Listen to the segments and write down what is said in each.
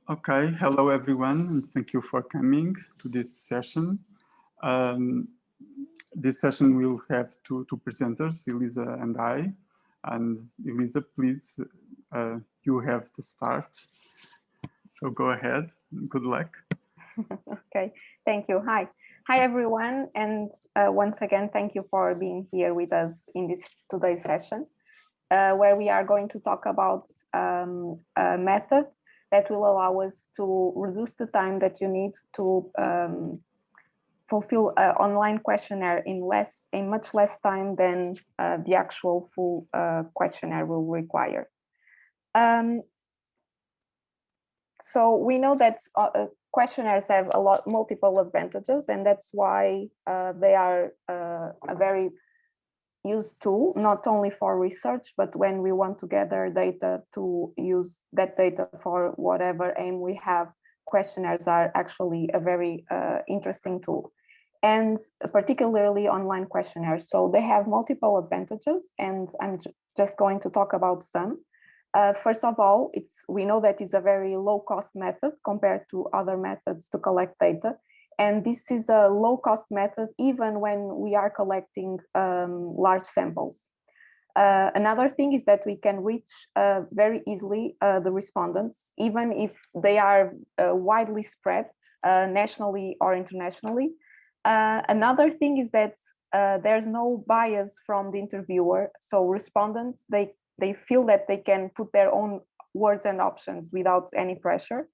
Okay, hello everyone, and thank you for coming to this session. Um, this session will have two presenters, Elisa and I. And Elisa, please, you have to start. So go ahead. Good luck. Okay, thank you. Hi everyone, and once again, thank you for being here with us in this today's session, where we are going to talk about a method that will allow us to reduce the time that you need to fulfill an online questionnaire in much less time than the actual full questionnaire will require. So we know that questionnaires have multiple advantages, and that's why they are a very used tool, not only for research, but when we want to gather data to use that data for whatever aim we have, questionnaires are actually a very interesting tool, and particularly online questionnaires. So they have multiple advantages, and I'm just going to talk about some. First of all, we know that it's a very low-cost method compared to other methods to collect data. And this is a low-cost method even when we are collecting large samples. Another thing is that we can reach very easily the respondents, even if they are widely spread nationally or internationally. Another thing is that there's no bias from the interviewer. So respondents, they feel that they can put their own words and options without any pressure.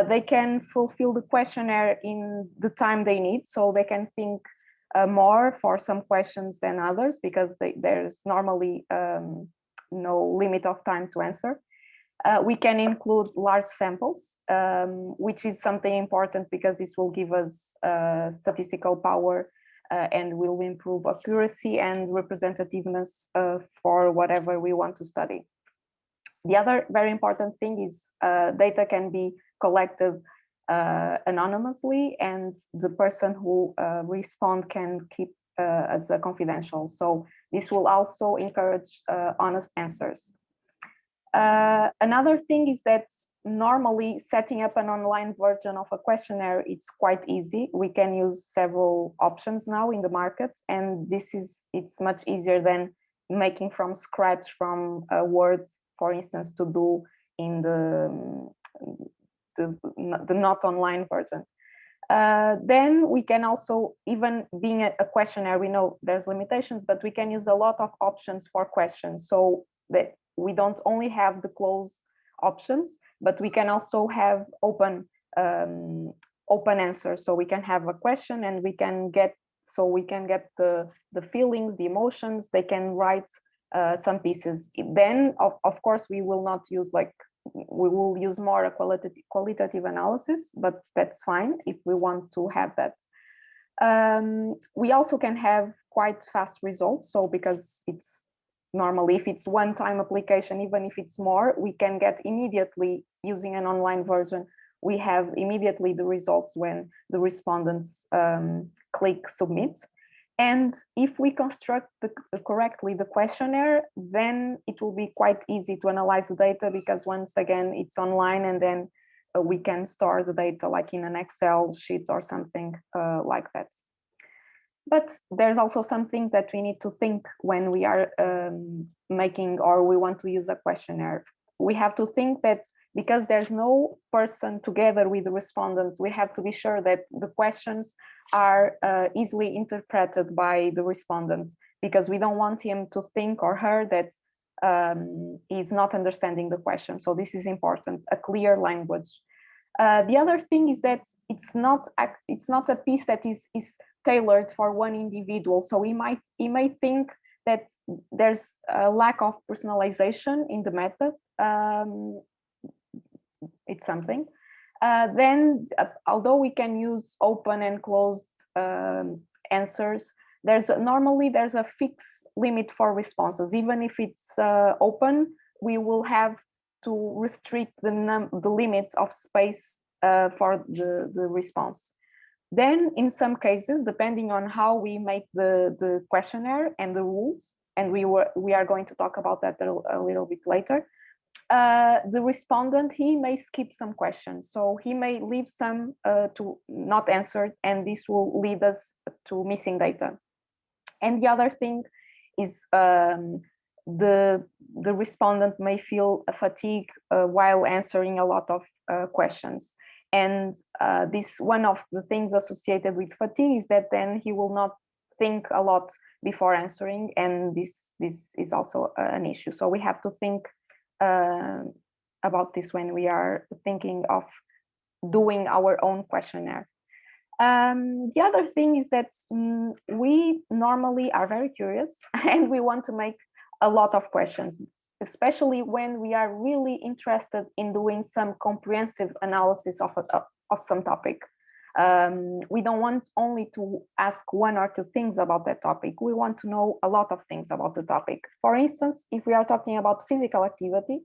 They can fulfill the questionnaire in the time they need, so they can think more for some questions than others, because there's normally no limit of time to answer. We can include large samples, which is something important because this will give us statistical power and will improve accuracy and representativeness for whatever we want to study. The other very important thing is data can be collected anonymously, and the person who responds can keep as a confidential. So this will also encourage honest answers. Another thing is that normally setting up an online version of a questionnaire, it's quite easy. We can use several options now in the market, and it's much easier than making from scratch from Word, for instance, to do in the not online version. Then we can also, even being a questionnaire, we know there's limitations, but we can use a lot of options for questions, so that we don't only have the closed options, but we can also have open answers. So we can have a question and we can get the feelings, the emotions. They can write some pieces. Then of course we will not use we will use more a qualitative analysis, but that's fine if we want to have that. We also can have quite fast results. So because it's normally, if it's one-time application, even if it's more, we can get immediately, using an online version, we have immediately the results when the respondents click submit. And if we construct correctly the questionnaire, then it will be quite easy to analyze the data, because once again, it's online, and then we can store the data like in an Excel sheet or something like that. But there's also some things that we need to think when we are making, or we want to use a questionnaire. We have to think that because there's no person together with the respondent, we have to be sure that the questions are easily interpreted by the respondent, because we don't want him to think, or her, that he's not understanding the question. So this is important, a clear language. The other thing is that it's not a piece that is tailored for one individual. So he may think that there's a lack of personalization in the method. It's something. Then, although we can use open and closed answers, there's a fixed limit for responses. Even if it's open, we will have to restrict the limits of space for the response. Then in some cases, depending on how we make the questionnaire and the rules, and we are going to talk about that a little bit later, the respondent, he may skip some questions. So he may leave some to not answered, and this will lead us to missing data. And the other thing is the respondent may feel a fatigue while answering a lot of questions. And this one of the things associated with fatigue is that then he will not think a lot before answering, and this is also an issue. So we have to think about this when we are thinking of doing our own questionnaire. The other thing is that we normally are very curious and we want to make a lot of questions, especially when we are really interested in doing some comprehensive analysis of some topic. We don't want only to ask one or two things about that topic. We want to know a lot of things about the topic. For instance, if we are talking about physical activity,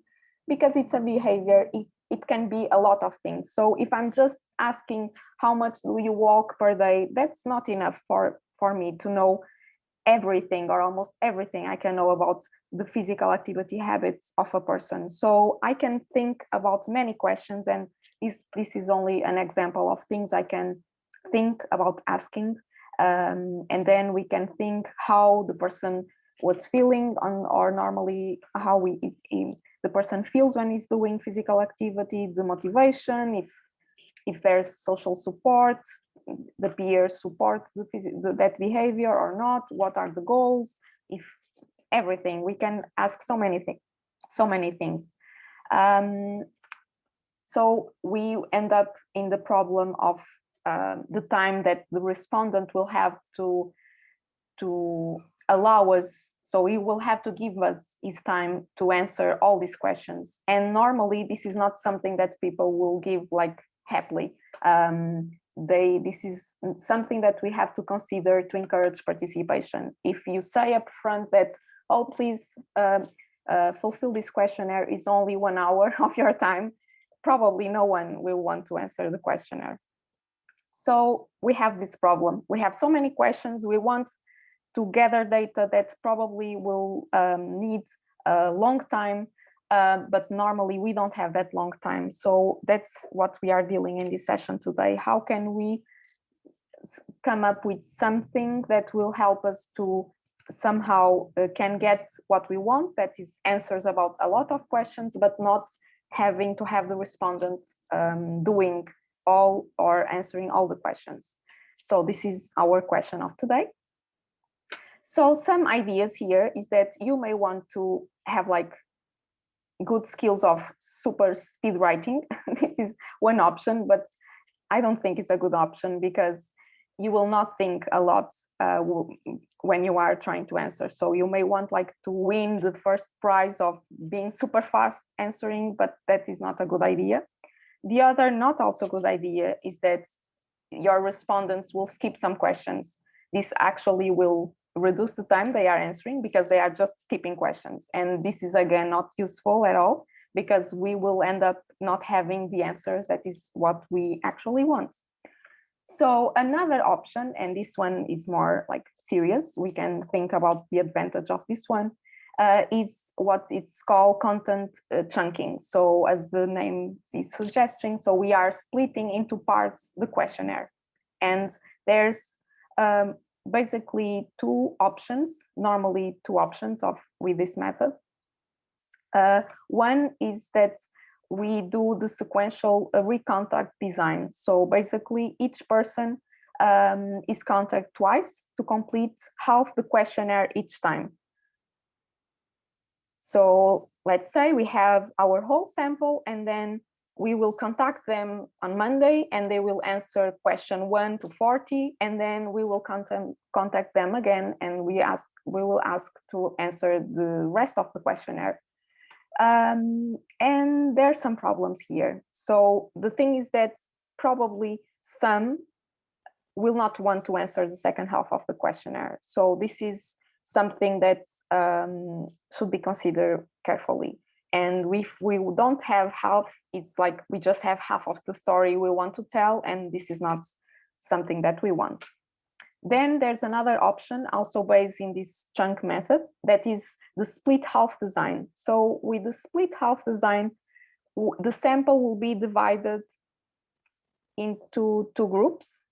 because it's a behavior, it can be a lot of things. So if I'm just asking how much do you walk per day, that's not enough for me to know everything or almost everything I can know about the physical activity habits of a person. So I can think about many questions, and this is only an example of things I can think about asking. And then we can think how the person was feeling or normally how the person feels when he's doing physical activity, the motivation, if there's social support, the peers support that behavior or not, what are the goals, if everything. We can ask so many things. So we end up in the problem of the time that the respondent will have to allow us. So he will have to give us his time to answer all these questions. And normally this is not something that people will give like happily. This is something that we have to consider to encourage participation. If you say up front that, oh, please fulfill this questionnaire, is only 1 hour of your time, probably no one will want to answer the questionnaire. So we have this problem. We have so many questions. We want to gather data that probably will need a long time, but normally we don't have that long time. So that's what we are dealing in this session today. How can we come up with something that will help us to somehow can get what we want, that is answers about a lot of questions, but not having to have the respondents doing all or answering all the questions. So this is our question of today. So some ideas here is that you may want to have like good skills of super speed writing. This is one option, but I don't think it's a good option because you will not think a lot when you are trying to answer. So you may want like to win the first prize of being super fast answering, but that is not a good idea. The other not also good idea is that your respondents will skip some questions. This actually will reduce the time they are answering because they are just skipping questions. And this is again not useful at all because we will end up not having the answers that is what we actually want. So another option, and this one is more like serious, we can think about the advantage of this one, is what it's called content chunking. So as the name is suggesting, so we are splitting into parts the questionnaire. And there's basically normally two options with this method. One is that we do the sequential recontact design. So basically each person is contacted twice to complete half the questionnaire each time. So let's say we have our whole sample and then we will contact them on Monday and they will answer question 1 to 40, and then we will contact them again and we will ask to answer the rest of the questionnaire. And there are some problems here. So the thing is that probably some will not want to answer the second half of the questionnaire. So this is something that should be considered carefully. And if we don't have half, it's like we just have half of the story we want to tell, and this is not something that we want. Then there's another option also based in this chunk method, that is the split half design. So with the split half design, the sample will be divided into 2 groups.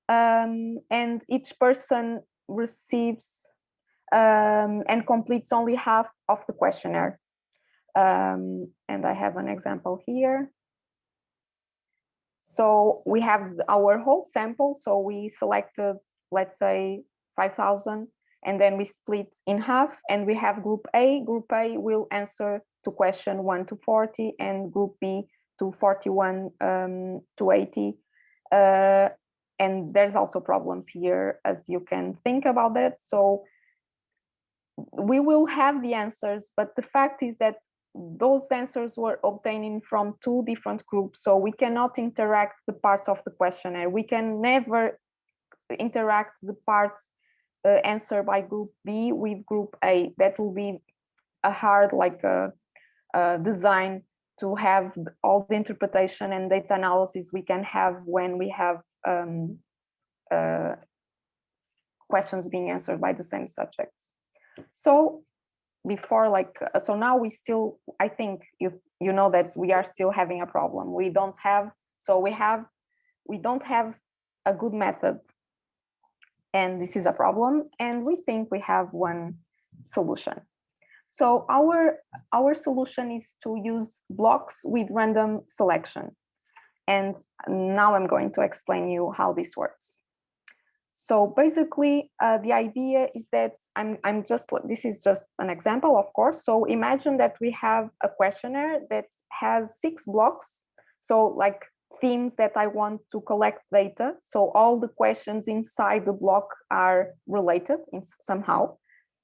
And each person receives and completes only half of the questionnaire. And I have an example here. So we have our whole sample. So we selected, let's say, 5,000, and then we split in half, and we have group A. Group A will answer to question 1 to 40, and group B to 41 to 80. And there's also problems here, as you can think about that. So we will have the answers, but the fact is that those answers were obtained from 2 different groups. So we cannot interact the parts of the questionnaire. We can never interact the parts answered by group B with group A. That will be a hard design to have all the interpretation and data analysis we can have when we have questions being answered by the same subjects. So so now we still, I think you know that we are still having a problem. We don't have a good method, and this is a problem, and we think we have one solution. So our solution is to use blocks with random selection. And now I'm going to explain you how this works. So basically, the idea is that this is just an example, of course. So imagine that we have a questionnaire that has 6 blocks. So like themes that I want to collect data. So all the questions inside the block are related somehow.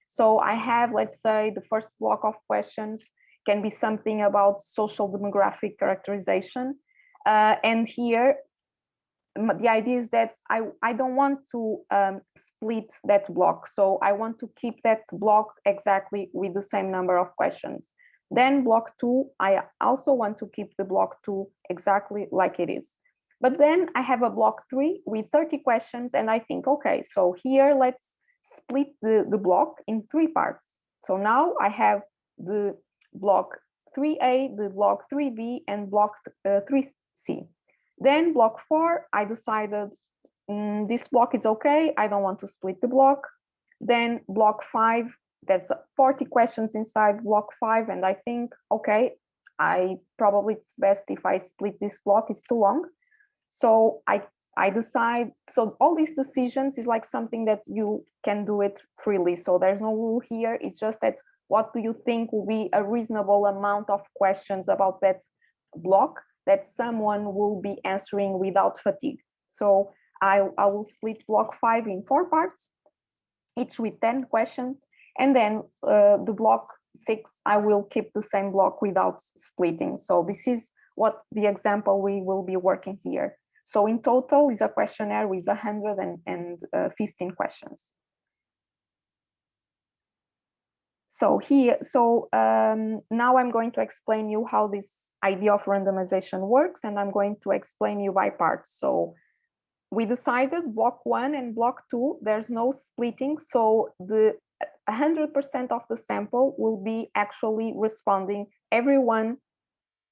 So I have, let's say, the first block of questions can be something about social demographic characterization. And here, the idea is that I don't want to split that block. So I want to keep that block exactly with the same number of questions. Then block 2, I also want to keep the block 2 exactly like it is. But then I have a block 3 with 30 questions, and I think, okay, so here let's split the block in 3 parts. So now I have the block 3A, the block 3B, and block 3C. Then block 4, I decided this block is okay, I don't want to split the block. Then block 5, there's 40 questions inside block 5, and I think, okay, it's best if I split this block, it's too long. So I decide, so all these decisions is like something that you can do it freely. So there's no rule here, it's just that what do you think will be a reasonable amount of questions about that block that someone will be answering without fatigue. So I will split block 5 in 4 parts, each with 10 questions. And then the block 6, I will keep the same block without splitting. So this is what the example we will be working here. So in total is a questionnaire with 115 questions. So now I'm going to explain you how this idea of randomization works, and I'm going to explain you by parts. So we decided block 1 and block 2, there's no splitting. So the 100% of the sample will be actually responding. Everyone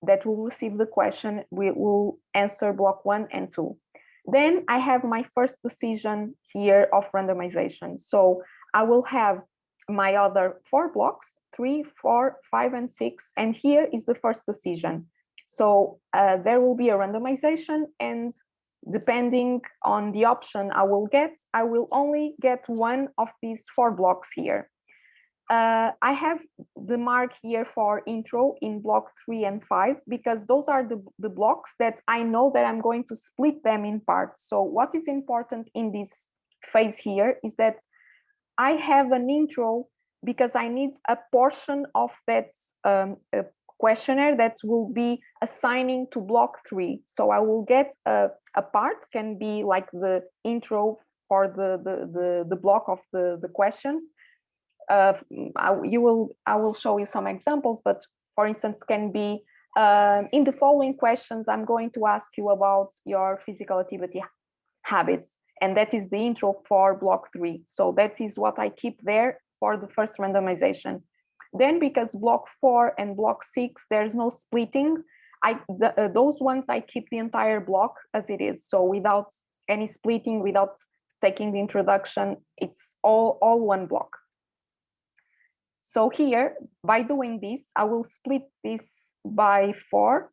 that will receive the question will answer block 1 and 2. Then I have my first decision here of randomization. So I will have my other 4 blocks, 3, 4, 5, and 6, and here is the first decision. So there will be a randomization, and depending on the option I will get, I will only get one of these 4 blocks here. I have the mark here for intro in block 3 and 5, because those are the blocks that I know that I'm going to split them in parts. So what is important in this phase here is that I have an intro because I need a portion of that questionnaire that will be assigning to block 3. So I will get a part, can be like the intro for the block of the questions. I will show you some examples, but for instance, can be in the following questions, I'm going to ask you about your physical activity habits. And that is the intro for block 3. So that is what I keep there for the first randomization. Then because block 4 and block 6, there's no splitting, those ones I keep the entire block as it is. So without any splitting, without taking the introduction, it's all one block. So here, by doing this, I will split this by 4.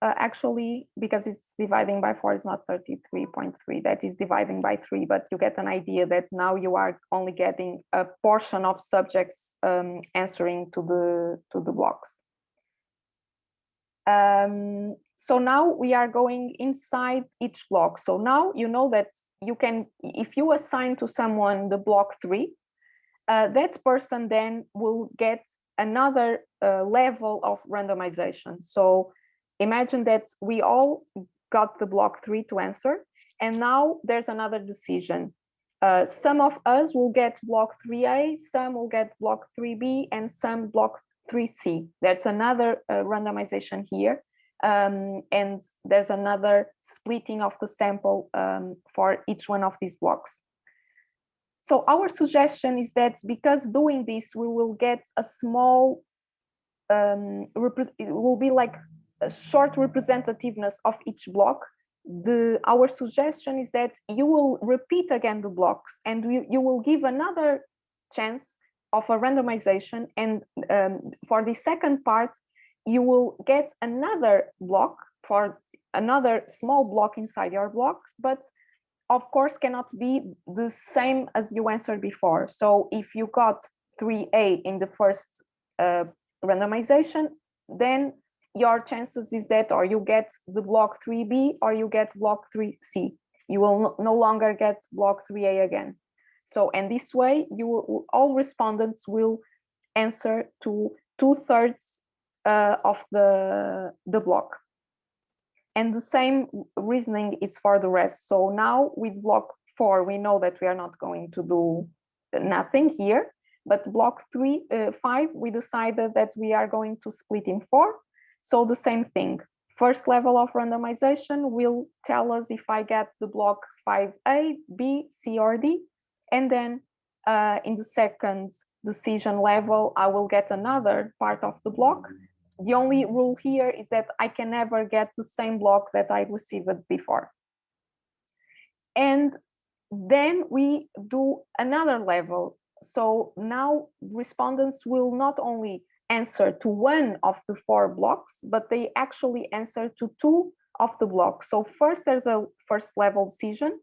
Actually, because it's dividing by 4, it's not 33.3, that is dividing by 3, but you get an idea that now you are only getting a portion of subjects answering to the blocks. So now we are going inside each block. So now you know that you can, if you assign to someone the block 3, that person then will get another level of randomization. So imagine that we all got the block 3 to answer, and now there's another decision. Some of us will get block 3A, some will get block 3B, and some block 3C. That's another randomization here. And there's another splitting of the sample for each one of these blocks. So our suggestion is that because doing this, we will get a small, it will be like a short representativeness of each block. Our suggestion is that you will repeat again the blocks, and you will give another chance of a randomization, and for the second part you will get another block for another small block inside your block, but of course cannot be the same as you answered before. So if you got 3A in the first randomization, then your chances is that or you get the block 3B or you get block 3C. You will no longer get block 3A again. So, and this way, all respondents will answer to 2/3 of the block. And the same reasoning is for the rest. So now with block 4, we know that we are not going to do nothing here, but block 5, we decided that we are going to split in 4. So the same thing, first level of randomization will tell us if I get the block 5A, B, C, or D. And then in the second decision level, I will get another part of the block. The only rule here is that I can never get the same block that I received before. And then we do another level. So now respondents will not only answer to 1 of the 4 blocks, but they actually answer to 2 of the blocks. So first there's a first level decision.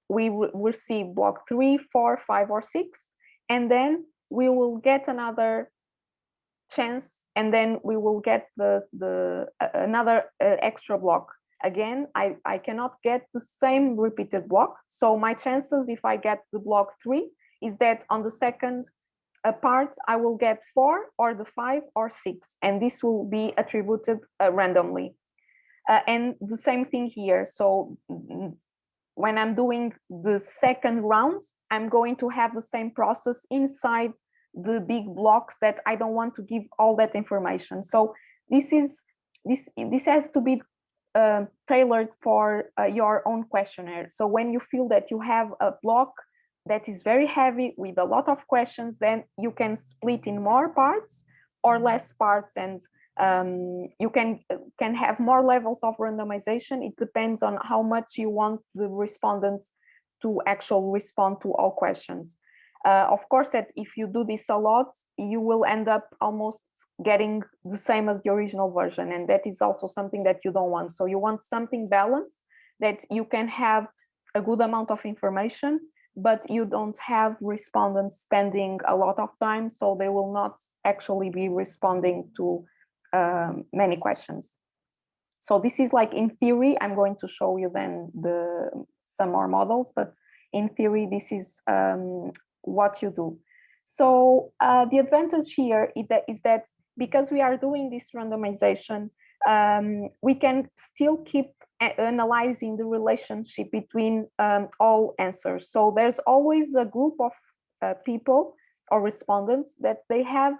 We receive block 3, 4, 5, or 6, and then we will get another chance, and then we will get another extra block. Again, I cannot get the same repeated block. So my chances if I get the block 3 is that on the second part, I will get 4 or the 5 or 6, and this will be attributed randomly. And the same thing here. So when I'm doing the second round, I'm going to have the same process inside the big blocks that I don't want to give all that information. So this has to be tailored for your own questionnaire. So when you feel that you have a block that is very heavy with a lot of questions, then you can split in more parts or less parts, and you can have more levels of randomization. It depends on how much you want the respondents to actually respond to all questions. Of course, that if you do this a lot, you will end up almost getting the same as the original version, and that is also something that you don't want. So you want something balanced, that you can have a good amount of information, but you don't have respondents spending a lot of time, so they will not actually be responding to many questions. So this is like in theory. I'm going to show you then some more models, but in theory, this is what you do. So the advantage here is that because we are doing this randomization, we can still keep analyzing the relationship between all answers. So there's always a group of people or respondents that they have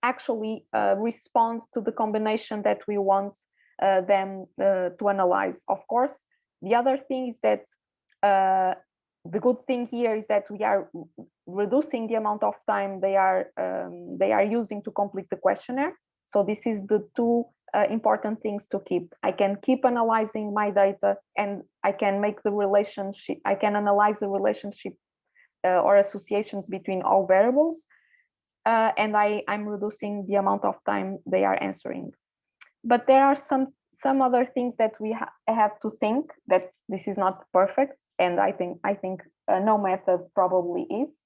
actually respond to the combination that we want them to analyze. Of course, the other thing is that the good thing here is that we are reducing the amount of time they are using to complete the questionnaire. So this is the two important things to keep. I can keep analyzing my data, and I can make the relationship, I can analyze the relationship or associations between all variables, and I'm reducing the amount of time they are answering. But there are some other things that we have to think, that this is not perfect, and I think no method probably is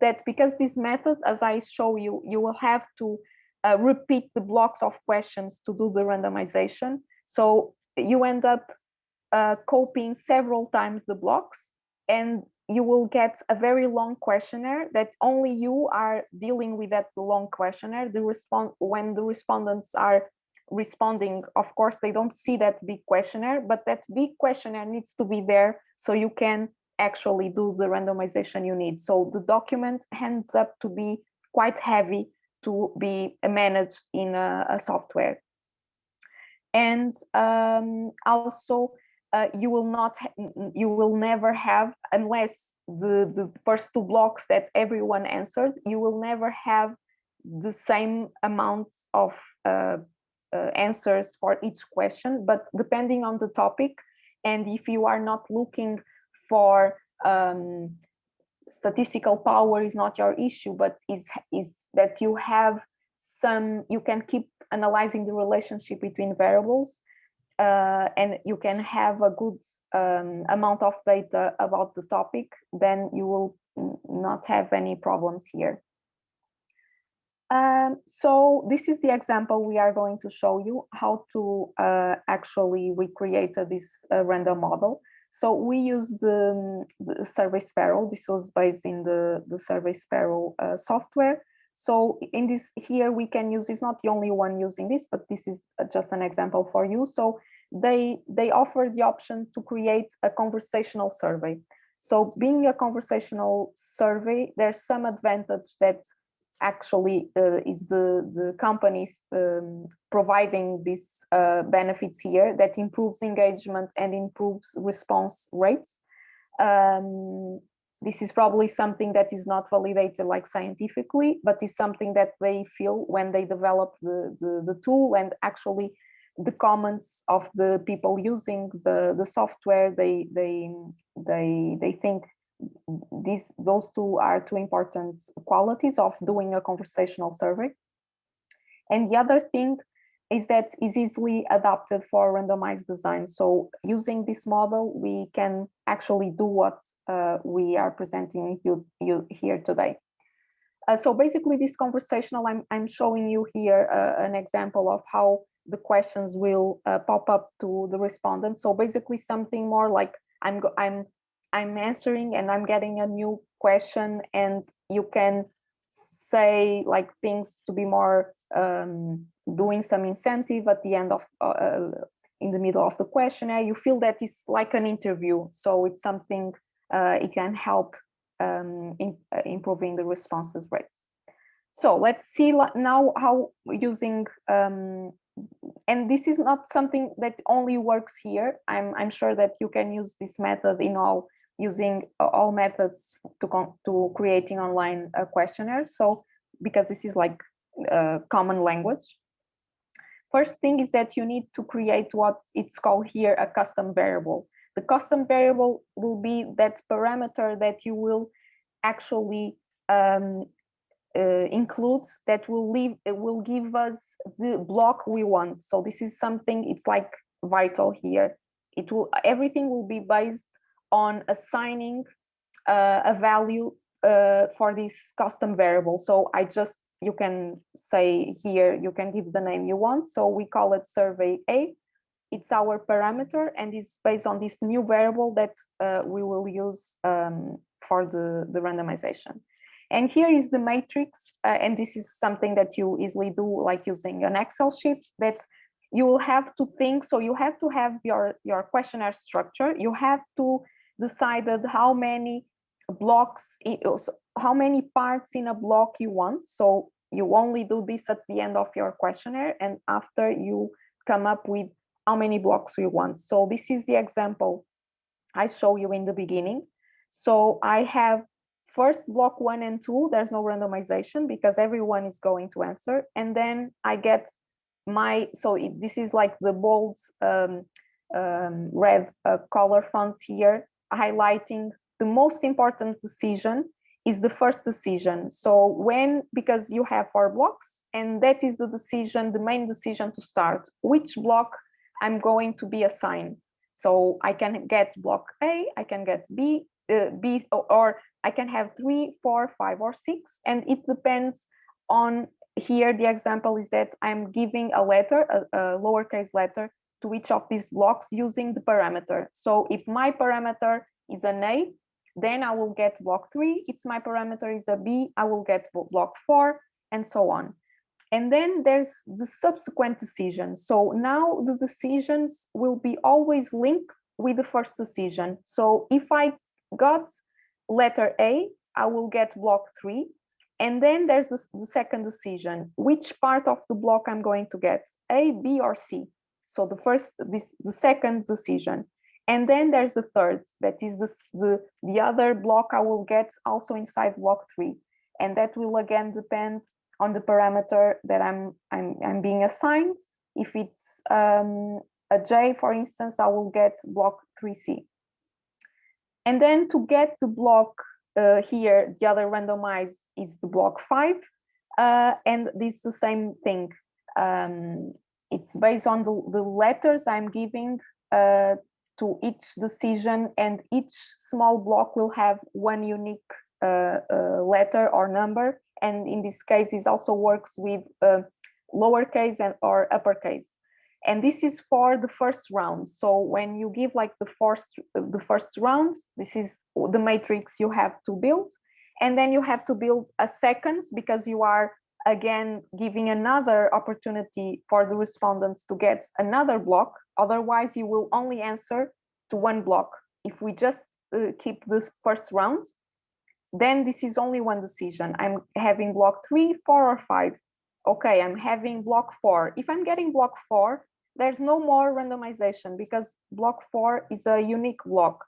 that because this method, as I show you, you will have to repeat the blocks of questions to do the randomization. So you end up copying several times the blocks, and you will get a very long questionnaire that only you are dealing with. That long questionnaire, when the respondents are responding, of course they don't see that big questionnaire, but that big questionnaire needs to be there so you can actually do the randomization you need. So the document ends up to be quite heavy to be managed in a software. And also you will never have, unless the first two blocks that everyone answered, you will never have the same amounts of answers for each question, but depending on the topic, and if you are not looking for statistical power is not your issue, but is that you have you can keep analyzing the relationship between variables, and you can have a good amount of data about the topic, then you will not have any problems here. So this is the example we are going to show you how to actually recreate this random model. So we use the Survey Sparrow. This was based in the Survey Sparrow software. So in this here we can use, it's not the only one using this, but this is just an example for you. So they offer the option to create a conversational survey. So being a conversational survey, there's some advantage that actually is the companies providing these benefits here that improves engagement and improves response rates. This is probably something that is not validated like scientifically, but is something that they feel when they develop the tool, and actually the comments of the people using the software, they think those two are two important qualities of doing a conversational survey. And the other thing is that is easily adapted for randomized design. So using this model, we can actually do what we are presenting you here today. So basically this conversational, I'm showing you here an example of how the questions will pop up to the respondent. So basically something more like I'm answering and I'm getting a new question, and you can say like things to be more doing some incentive at the end of in the middle of the questionnaire. You feel that it's like an interview, so it's something it can help improving the responses rates. So let's see now how using and this is not something that only works here. I'm sure that you can use this method in using all methods to creating online questionnaires. So because this is like common language. First thing is that you need to create what it's called here a custom variable. The custom variable will be that parameter that you will actually include, that will give us the block we want. So this is something, it's like vital here. Everything will be based on assigning a value for this custom variable. So you can say here, you can give the name you want. So we call it survey A. It's our parameter, and it's based on this new variable that we will use for the randomization. And here is the matrix, and this is something that you easily do, like using an Excel sheet, that you will have to think. So you have to have your questionnaire structure. You have to decide how many blocks, how many parts in a block you want. So you only do this at the end of your questionnaire, and after you come up with how many blocks you want. So this is the example I show you in the beginning. So I have first block 1 and 2, there's no randomization because everyone is going to answer. And then I get this is like the bold red color font here, highlighting the most important decision is the first decision. So because you have 4 blocks, and that is the decision, the main decision to start, which block I'm going to be assigned. So I can get block A, I can get B, or I can have 3, 4, 5, or 6, and it depends on, here the example is that I'm giving a letter, a lowercase letter, to each of these blocks using the parameter. So if my parameter is an A, then I will get block 3. If my parameter is a B, I will get block 4, and so on. And then there's the subsequent decisions. So now the decisions will be always linked with the first decision. So if I got letter A, I will get block 3. And then there's the second decision, which part of the block I'm going to get, A, B, or C. So the second decision. And then there's the third, that is the other block I will get also inside block 3. And that will again depend on the parameter that I'm being assigned. If it's a J, for instance, I will get block 3C. And then to get the block here, the other randomized is the block 5. And this is the same thing. It's based on the letters I'm giving to each decision, and each small block will have one unique letter or number. And in this case, it also works with lowercase or uppercase. And this is for the first round. So when you give like the first round, this is the matrix you have to build. And then you have to build a second, because you are again giving another opportunity for the respondents to get another block. Otherwise, you will only answer to one block. If we just keep this first round, then this is only one decision. I'm having block 3, 4, or 5. Okay, I'm having block 4. If I'm getting block 4, there's no more randomization because block 4 is a unique block.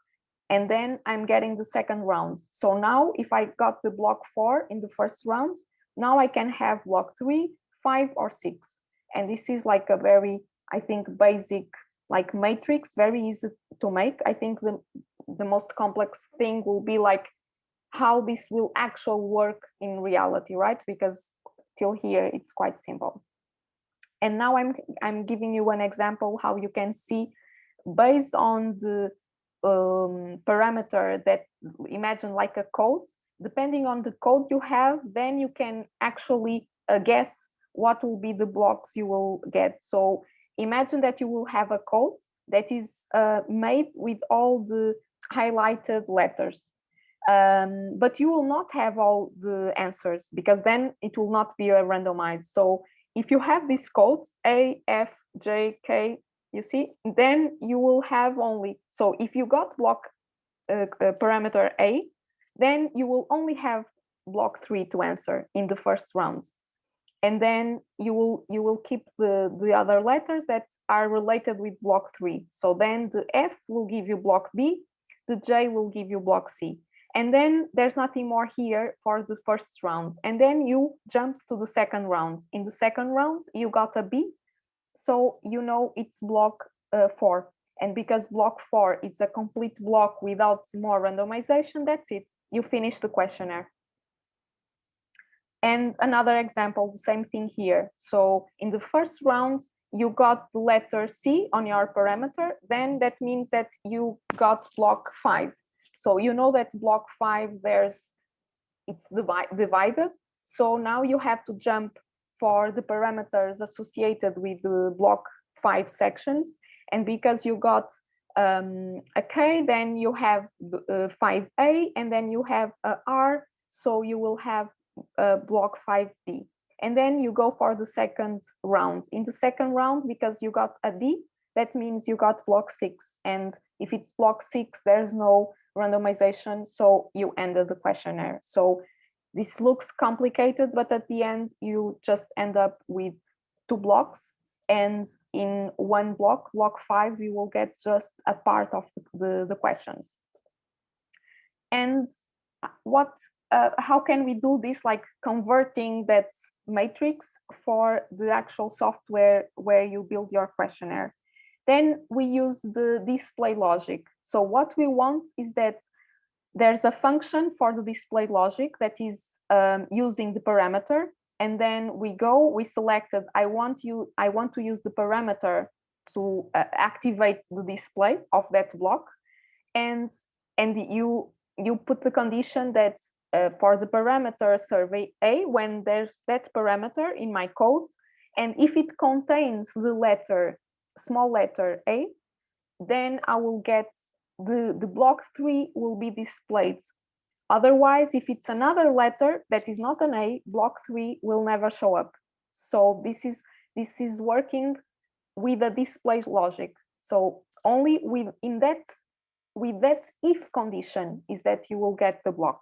And then I'm getting the second round. So now if I got the block 4 in the first round, now I can have block 3, 5, or 6. And this is like a very, I think, basic like matrix, very easy to make. I think the most complex thing will be like how this will actually work in reality, right? Because till here it's quite simple. And now I'm giving you an example how you can see, based on the parameter that, imagine like a code, depending on the code you have, then you can actually guess what will be the blocks you will get. So imagine that you will have a code that is made with all the highlighted letters. But you will not have all the answers, because then it will not be a randomized. So if you have these codes A, F, J, K, you see, then you will have only, so if you got block parameter A, then you will only have block 3 to answer in the first round. And then you will keep the other letters that are related with block 3. So then the F will give you block B, the J will give you block C. And then there's nothing more here for the first round. And then you jump to the second round. In the second round, you got a B. So you know it's block 4. And because block 4 is a complete block without more randomization, that's it. You finish the questionnaire. And another example, the same thing here. So in the first round, you got the letter C on your parameter. Then that means that you got block 5. So you know that block 5, it's divided. So now you have to jump for the parameters associated with the block 5 sections. And because you got a K, then you have 5A, and then you have a R. So you will have block 5D. And then you go for the second round. In the second round, because you got a D, that means you got block 6. And if it's block 6, there's no randomization, so you ended the questionnaire. So this looks complicated, but at the end, you just end up with 2 blocks. And in one block, block 5, we will get just a part of the questions. And how can we do this, like converting that matrix for the actual software where you build your questionnaire? Then we use the display logic. So what we want is that there's a function for the display logic that is using the parameter, and then we selected, I want to use the parameter to activate the display of that block, and you put the condition that for the parameter survey A, when there's that parameter in my code, and if it contains the small letter A, then I will get the block 3 will be displayed. Otherwise, if it's another letter that is not an A, block 3 will never show up. So this is working with a display logic. So only with that if condition is that you will get the block.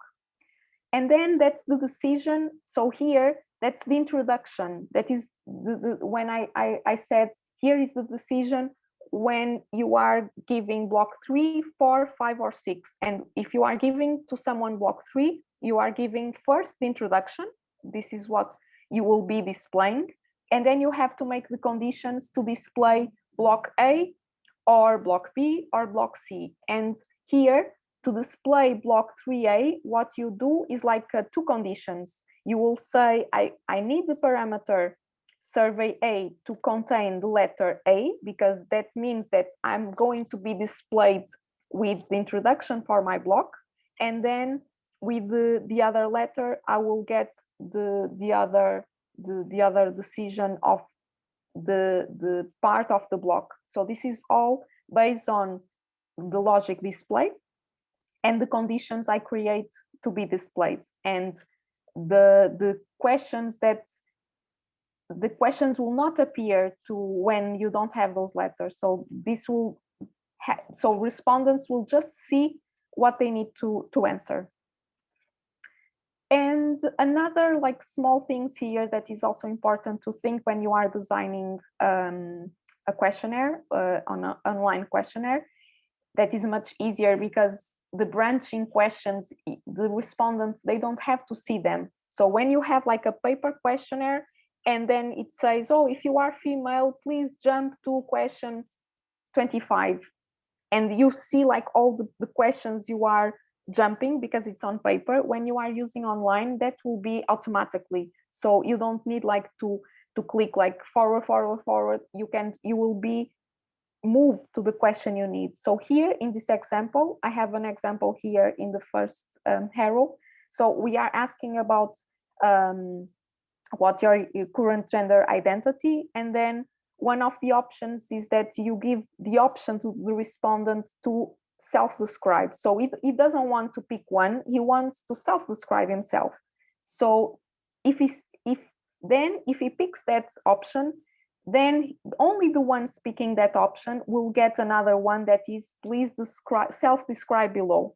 And then that's the decision. So here, that's the introduction. That is when I said, here is the decision when you are giving block 3, 4, 5, or 6. And if you are giving to someone block 3, you are giving first the introduction. This is what you will be displaying. And then you have to make the conditions to display block A or block B or block C. And here, to display block 3A, what you do is like 2 conditions. You will say, I need the parameter survey A to contain the letter A, because that means that I'm going to be displayed with the introduction for my block. And then with the other letter, I will get the other decision of the part of the block. So this is all based on the logic display and the conditions I create to be displayed. And the questions will not appear to when you don't have those letters. So this will so respondents will just see what they need to answer. And another like small things here that is also important to think when you are designing a questionnaire, on an online questionnaire, that is much easier because the branching questions, the respondents, they don't have to see them. So when you have like a paper questionnaire and then it says, oh, if you are female, please jump to question 25. And you see like all the questions you are jumping because it's on paper. When you are using online, that will be automatically. So you don't need like to click like forward. You will be moved to the question you need. So here in this example, I have an example here in the first arrow. So we are asking about what your current gender identity, and then one of the options is that you give the option to the respondent to self-describe. So he doesn't want to pick one, he wants to self-describe himself. So if he picks that option, then only the one speaking that option will get another one that is, please self-describe below.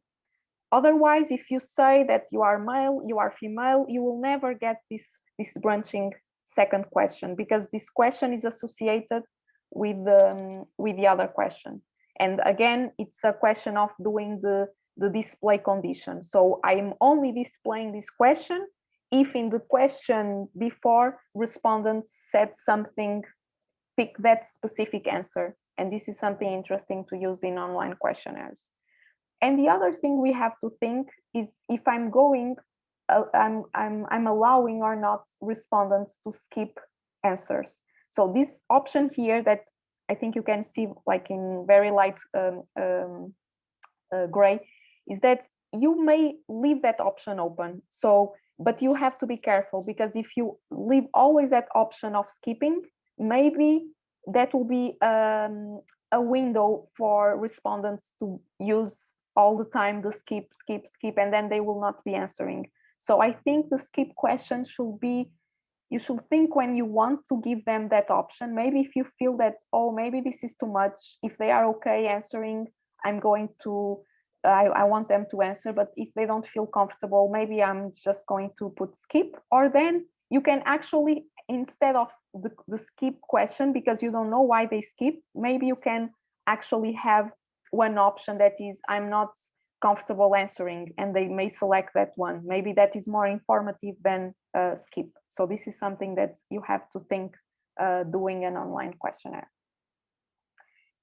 Otherwise, if you say that you are male, you are female, you will never get this branching second question, because this question is associated with the other question. And again, it's a question of doing the display condition. So I'm only displaying this question if in the question before respondents said something, pick that specific answer. And this is something interesting to use in online questionnaires. And the other thing we have to think is if I'm allowing or not respondents to skip answers. So this option here that I think you can see like in very light gray is that you may leave that option open. So, but you have to be careful, because if you leave always that option of skipping, maybe that will be a window for respondents to use all the time the skip, and then they will not be answering. So I think the skip question should be, you should think when you want to give them that option. Maybe if you feel that, oh, maybe this is too much, if they are okay answering, I'm going to, I want them to answer, but if they don't feel comfortable, maybe I'm just going to put skip. Or then you can actually instead of the skip question, because you don't know why they skipped, maybe you can actually have one option that is, I'm not comfortable answering, and they may select that one. Maybe that is more informative than skip. So this is something that you have to think doing an online questionnaire.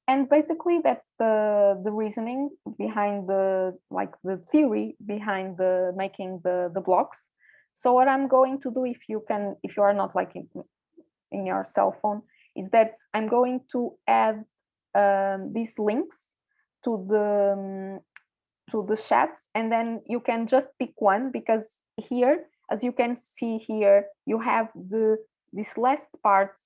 And basically that's the reasoning behind the theory behind the making the blocks. So what I'm going to do, if you are not like in your cell phone, is that I'm going to add these links to the chat, and then you can just pick one, because here, as you can see here, you have this last part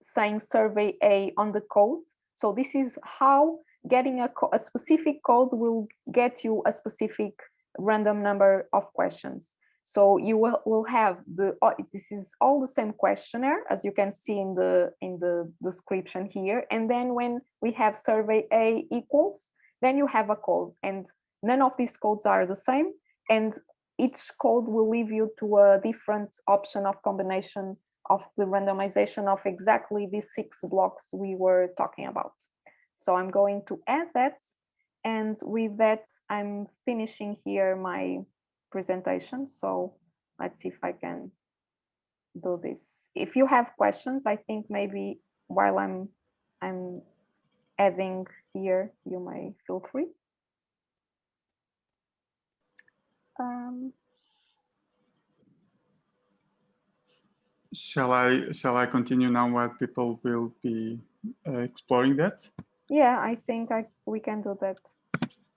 saying survey A on the code. So this is how getting a specific code will get you a specific random number of questions. So you will have this is all the same questionnaire, as you can see in the description here. And then when we have survey A equals, then you have a code, and none of these codes are the same. And each code will lead you to a different option of combination of the randomization of exactly these 6 blocks we were talking about. So I'm going to add that. And with that, I'm finishing here my presentation. So let's see if I can do this. If you have questions, I think maybe while I'm adding here, you may feel free. Shall I continue now while people will be exploring that? Yeah, I think we can do that.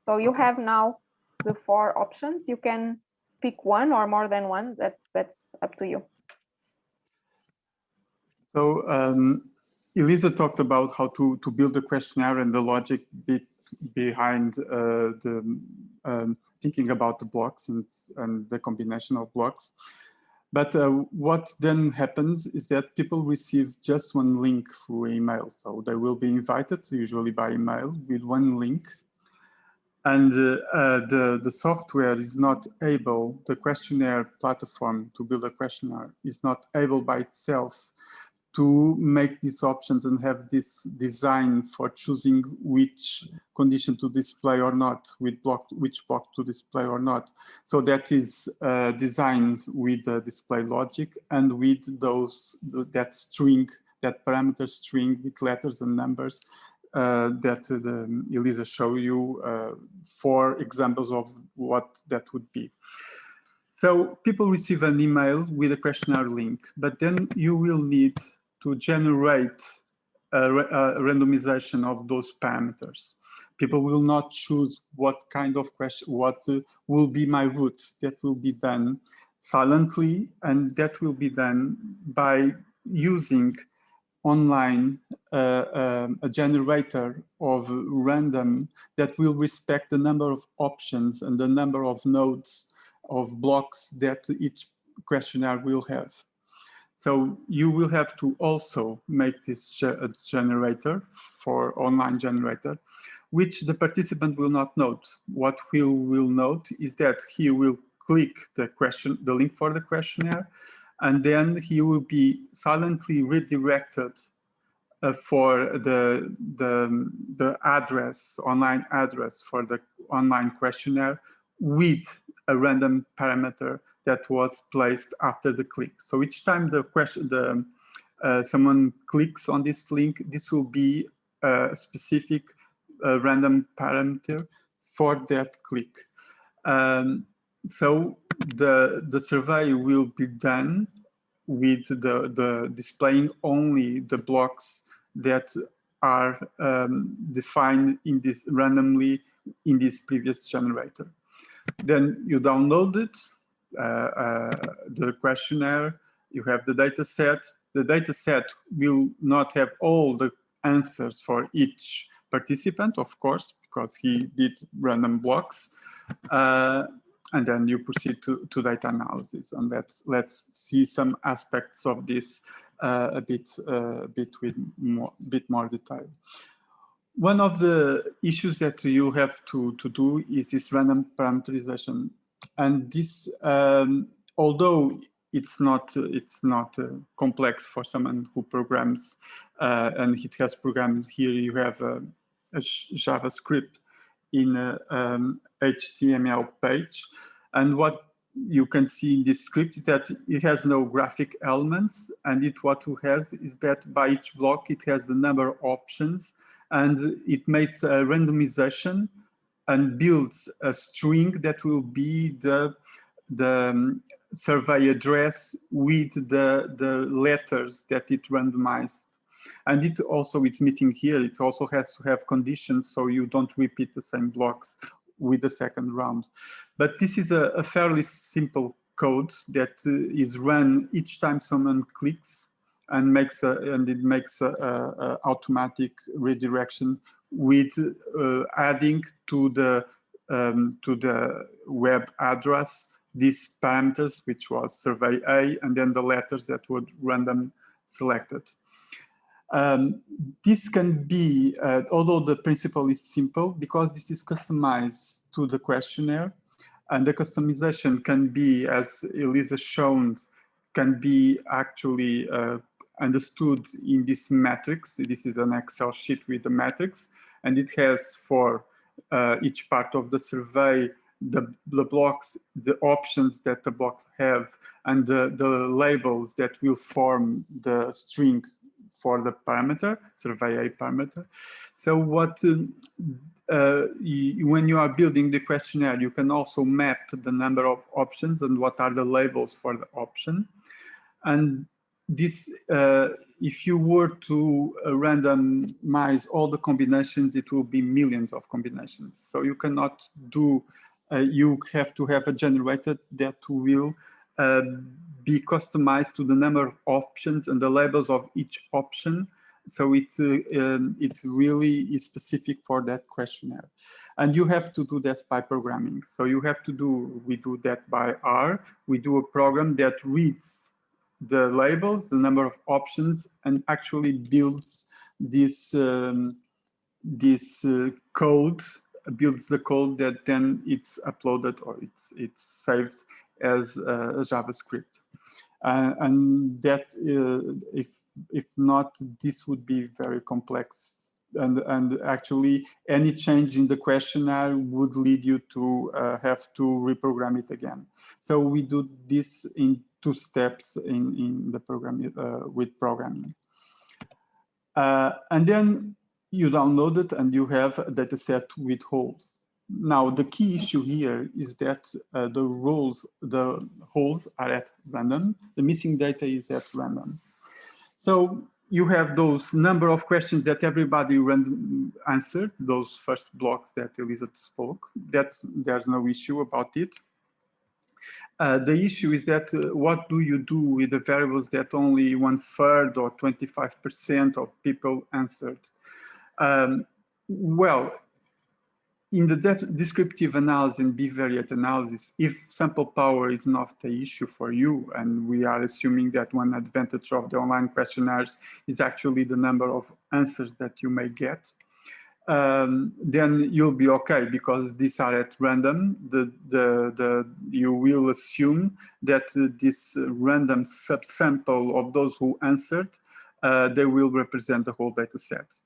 So you have now the 4 options. You can pick one or more than one. That's up to you. So Elisa talked about how to build a questionnaire and the logic behind thinking about the blocks and the combination of blocks. But what then happens is that people receive just one link through email. So they will be invited, usually by email, with one link. And the software is not able, the questionnaire platform to build a questionnaire is not able by itself to make these options and have this design for choosing which condition to display or not, which block to display or not. So that is designed with the display logic and with that parameter string with letters and numbers that Elisa showed you 4 examples of what that would be. So people receive an email with a questionnaire link, but then you will need to generate a randomization of those parameters. People will not choose what kind of question, what will be my route. That will be done silently, and that will be done by using online a generator of random that will respect the number of options and the number of nodes of blocks that each questionnaire will have. So you will have to also make this generator for online generator, which the participant will not note. What he will note is that he will click the link for the questionnaire, and then he will be silently redirected for the address, online address for the online questionnaire with a random parameter that was placed after the click. So each time someone clicks on this link, this will be a specific random parameter for that click. So the survey will be done with the displaying only the blocks that are defined in this randomly in this previous generator. Then you download it, the questionnaire, you have the data set. The data set will not have all the answers for each participant, of course, because he did random blocks. And then you proceed to data analysis. And let's see some aspects of this a bit more detail. One of the issues that you have to do is this random parameterization. And this, although it's not complex for someone who programs, and it has programmed. Here you have a JavaScript in a HTML page, and what you can see in this script is that it has no graphic elements, and what it has is that by each block it has the number of options, and it makes a randomization and builds a string that will be the survey address with the letters that it randomized. And it also, it's missing here, it also has to have conditions so you don't repeat the same blocks with the second round. But this is a fairly simple code that is run each time someone clicks, and it makes a automatic redirection with adding to the web address these parameters, which was survey A, and then the letters that would random selected. This can be, although the principle is simple, because this is customized to the questionnaire, and the customization can be, as Elisa shown, can be actually understood in this matrix. This is an Excel sheet with a matrix, and it has for each part of the survey the blocks, the options that the blocks have, and the labels that will form the string for the parameter, survey A parameter. So what when you are building the questionnaire, you can also map the number of options and what are the labels for the option. And this, if you were to randomize all the combinations, it will be millions of combinations. So you cannot do, you have to have a generator that will be customized to the number of options and the labels of each option. So it really is specific for that questionnaire. And you have to do this by programming. So you have to do, we do that by R. We do a program that reads the labels, the number of options, and actually builds this, code, builds the code that then it's uploaded or it's saved as JavaScript. And that, if not, this would be very complex. And actually, any change in the questionnaire would lead you to have to reprogram it again. So we do this in 2 steps in the program with programming. And then you download it and you have a data set with holes. Now, the key issue here is that the holes are at random. The missing data is at random. So you have those number of questions that everybody answered, those first blocks that Elisa spoke. There's no issue about it. The issue is that what do you do with the variables that only 1/3 or 25% of people answered? Well, in the descriptive analysis and bivariate analysis, if sample power is not the issue for you, and we are assuming that one advantage of the online questionnaires is actually the number of answers that you may get, then you'll be okay, because these are at random. You will assume that this random subsample of those who answered, they will represent the whole data set.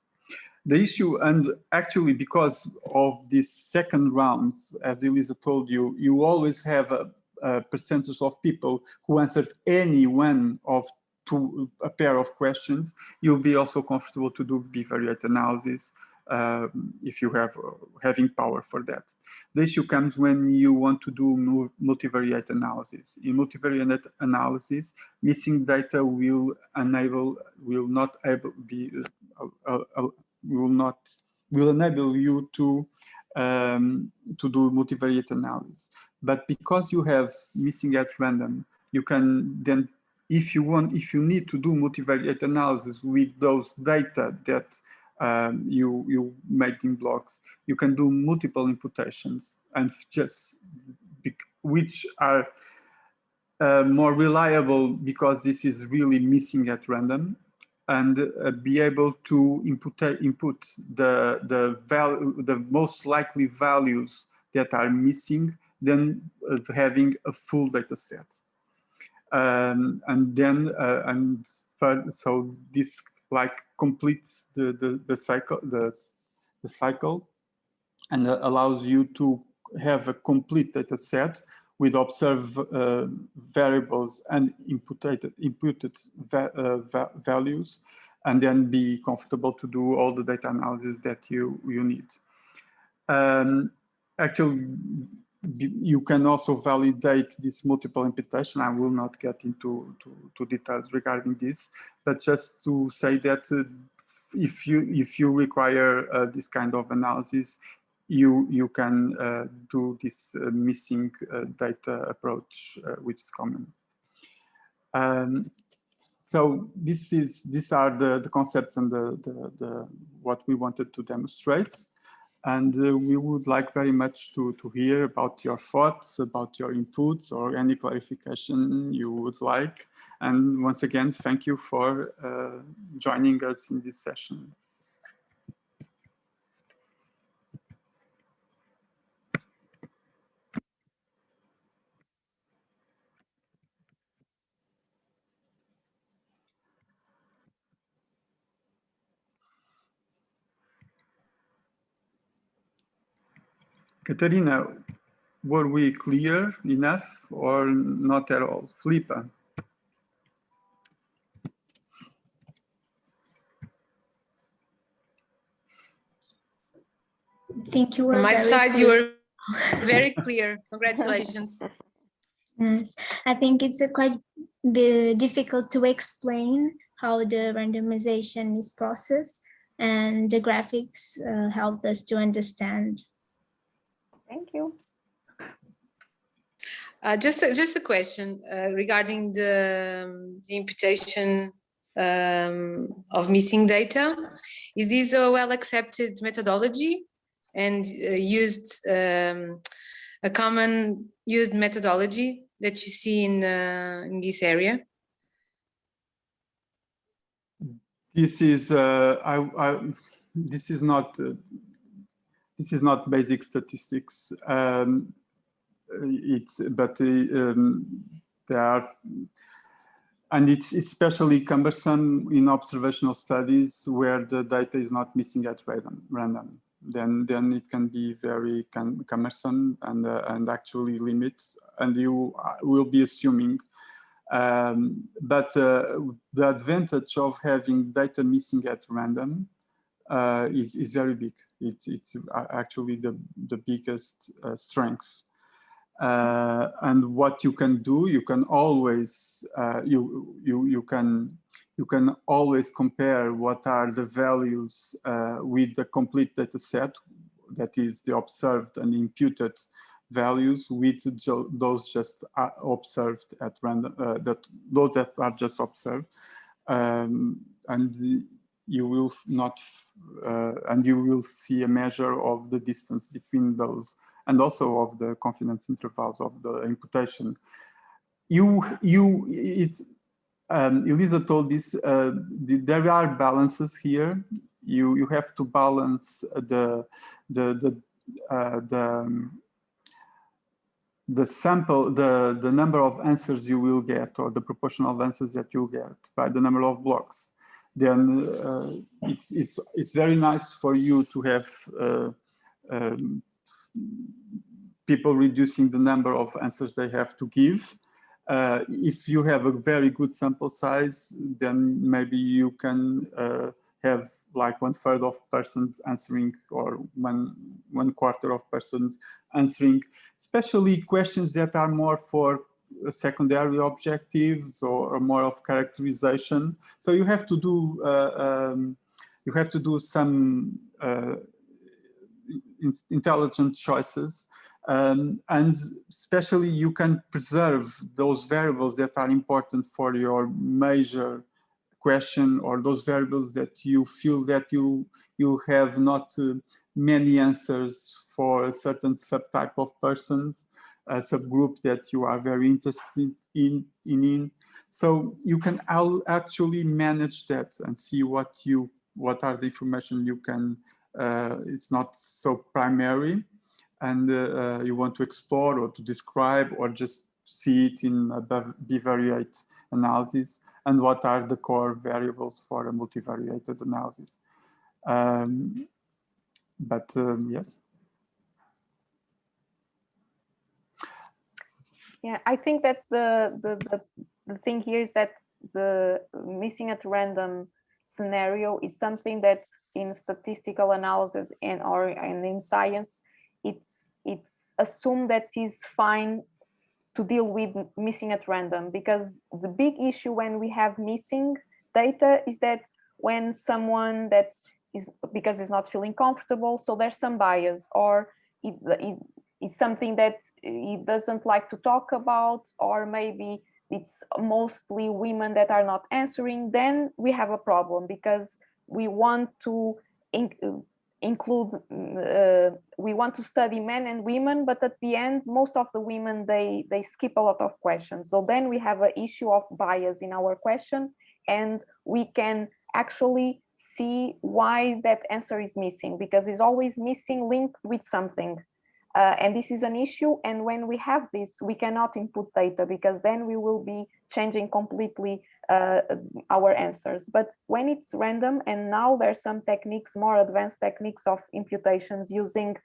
The issue, and actually because of this second round, as Elisa told you, you always have a percentage of people who answered any one of a pair of questions. You'll be also comfortable to do bivariate analysis if you have having power for that. The issue comes when you want to do multivariate analysis. In multivariate analysis, missing data will enable you to do multivariate analysis. But because you have missing at random, you can then, if you need to do multivariate analysis with those data that you made in blocks, you can do multiple imputations, and which are more reliable because this is really missing at random, and be able to input the most likely values that are missing than having a full data set. And then so this like completes the cycle and allows you to have a complete data set with observed variables and inputted values, and then be comfortable to do all the data analysis that you need. Actually, you can also validate this multiple imputation. I will not get into details regarding this, but just to say that if you require this kind of analysis, you can do this missing data approach, which is common. So these are the concepts and the what we wanted to demonstrate. And we would like very much to hear about your thoughts, about your inputs, or any clarification you would like. And once again, thank you for joining us in this session. Katarina, were we clear enough or not at all? Felipe? I think you were On my side, clear. you were very clear. Congratulations. Yes, I think it's quite difficult to explain how the randomization is processed, and the graphics helped us to understand. Thank you. Just a question regarding the imputation of missing data. Is this a well-accepted methodology and used a common used methodology that you see in this area? This is this is not basic statistics. There are, and it's especially cumbersome in observational studies where the data is not missing at random. Then it can be very cumbersome and actually limit, and you will be assuming. But the advantage of having data missing at random is very big. It's actually the biggest strength. And what you can do, you can always you can always compare what are the values with the complete data set, that is the observed and imputed values, with those just observed at random, those that are just observed, and you will not and you will see a measure of the distance between those, and also of the confidence intervals of the imputation. Elisa told this, there are balances here. You have to balance the sample, the number of answers you will get, or the proportion of answers that you'll get, by the number of blocks. Then it's very nice for you to have people reducing the number of answers they have to give. If you have a very good sample size, then maybe you can have like 1/3 of persons answering, or one quarter of persons answering, especially questions that are more for secondary objectives or more of characterization. So you have to do some intelligent choices, and especially you can preserve those variables that are important for your major question, or those variables that you feel that you have not many answers for a certain subtype of persons, a subgroup that you are very interested in. So you can actually manage that and see what are the information you can, it's not so primary, and you want to explore or to describe, or just see it in a bivariate analysis, and what are the core variables for a multivariated analysis. Yes. Yeah, I think that the thing here is that the missing at random scenario is something that's in statistical analysis and in science, it's assumed that is fine to deal with missing at random, because the big issue when we have missing data is that when someone that is, because it's not feeling comfortable, so there's some bias, or it's something that he doesn't like to talk about, or maybe it's mostly women that are not answering, then we have a problem, because we want to include, we want to study men and women, but at the end, most of the women, they skip a lot of questions. So then we have an issue of bias in our question, and we can actually see why that answer is missing, because it's always missing linked with something. And this is an issue, and when we have this, we cannot input data, because then we will be changing completely our answers. But when it's random, and now there's some techniques, more advanced techniques of imputations using,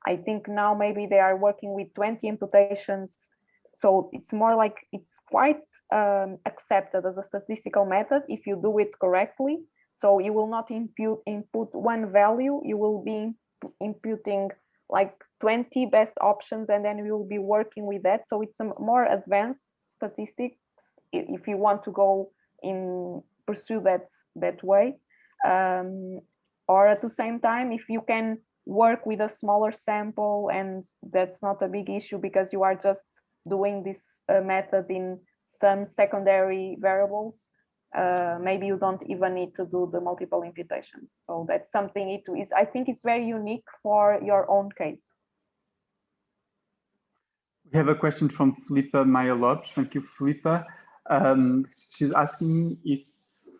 I think now maybe they are working with 20 imputations. So it's more like, it's quite accepted as a statistical method if you do it correctly. So you will not input one value, you will be imputing like 20 best options, and then we will be working with that. So it's a more advanced statistics if you want to go in pursue that way. Or at the same time, if you can work with a smaller sample, and that's not a big issue because you are just doing this method in some secondary variables, maybe you don't even need to do the multiple imputations. So that's something I think it's very unique for your own case. We have a question from Filipa Maia-Lopes. Thank you, Filipa. She's asking if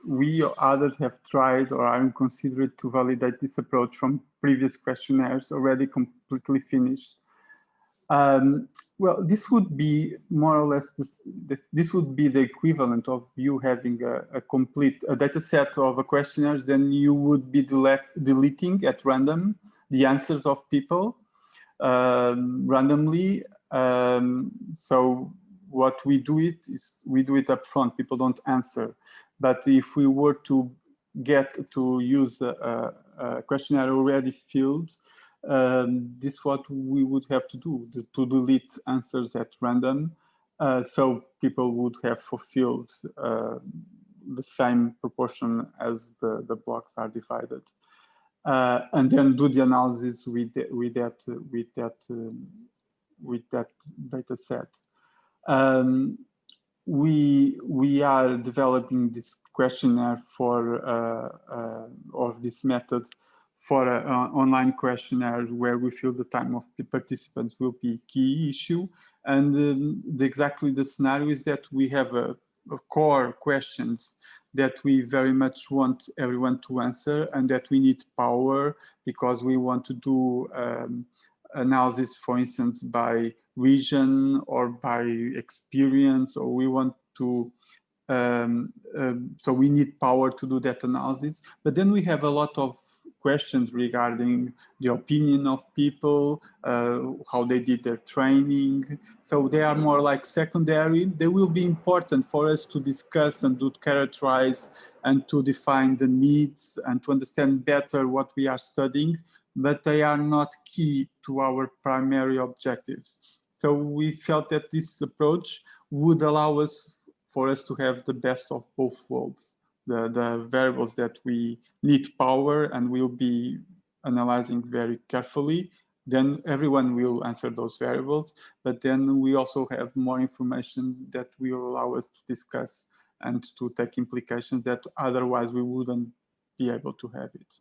we or others have tried or are considered to validate this approach from previous questionnaires already completely finished. Well, this would be more or less, this would be the equivalent of you having a complete data set of questionnaires, then you would be deleting at random the answers of people randomly. So what we do it up front, people don't answer. But if we were to get to use a questionnaire already filled, this is what we would have to do, to delete answers at random. So people would have fulfilled the same proportion as the blocks are divided. And then do the analysis with that data set. We are developing this questionnaire or this method for an online questionnaire where we feel the time of the participants will be key issue. And exactly the scenario is that we have a core questions that we very much want everyone to answer, and that we need power because we want to do analysis, for instance, by region or by experience, or we want to, so we need power to do that analysis. But then we have a lot of questions regarding the opinion of people, how they did their training. So they are more like secondary. They will be important for us to discuss and to characterize and to define the needs and to understand better what we are studying, but they are not key to our primary objectives. So we felt that this approach would allow us to have the best of both worlds. The variables that we need power and will be analyzing very carefully, then everyone will answer those variables, but then we also have more information that will allow us to discuss and to take implications that otherwise we wouldn't be able to have it.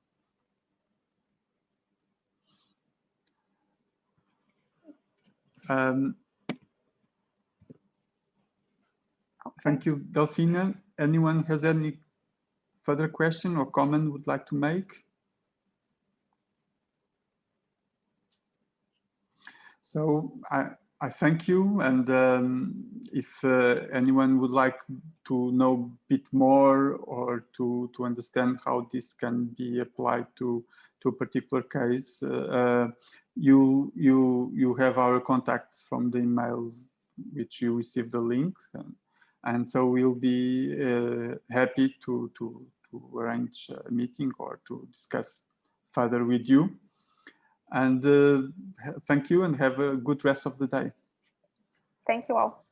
Thank you, Delphine. Anyone has any further question or comment would like to make? So I thank you, and if anyone would like to know a bit more or to understand how this can be applied to a particular case, you have our contacts from the email which you received the link, and so we'll be happy to arrange a meeting or to discuss further with you. And thank you, and have a good rest of the day. Thank you all.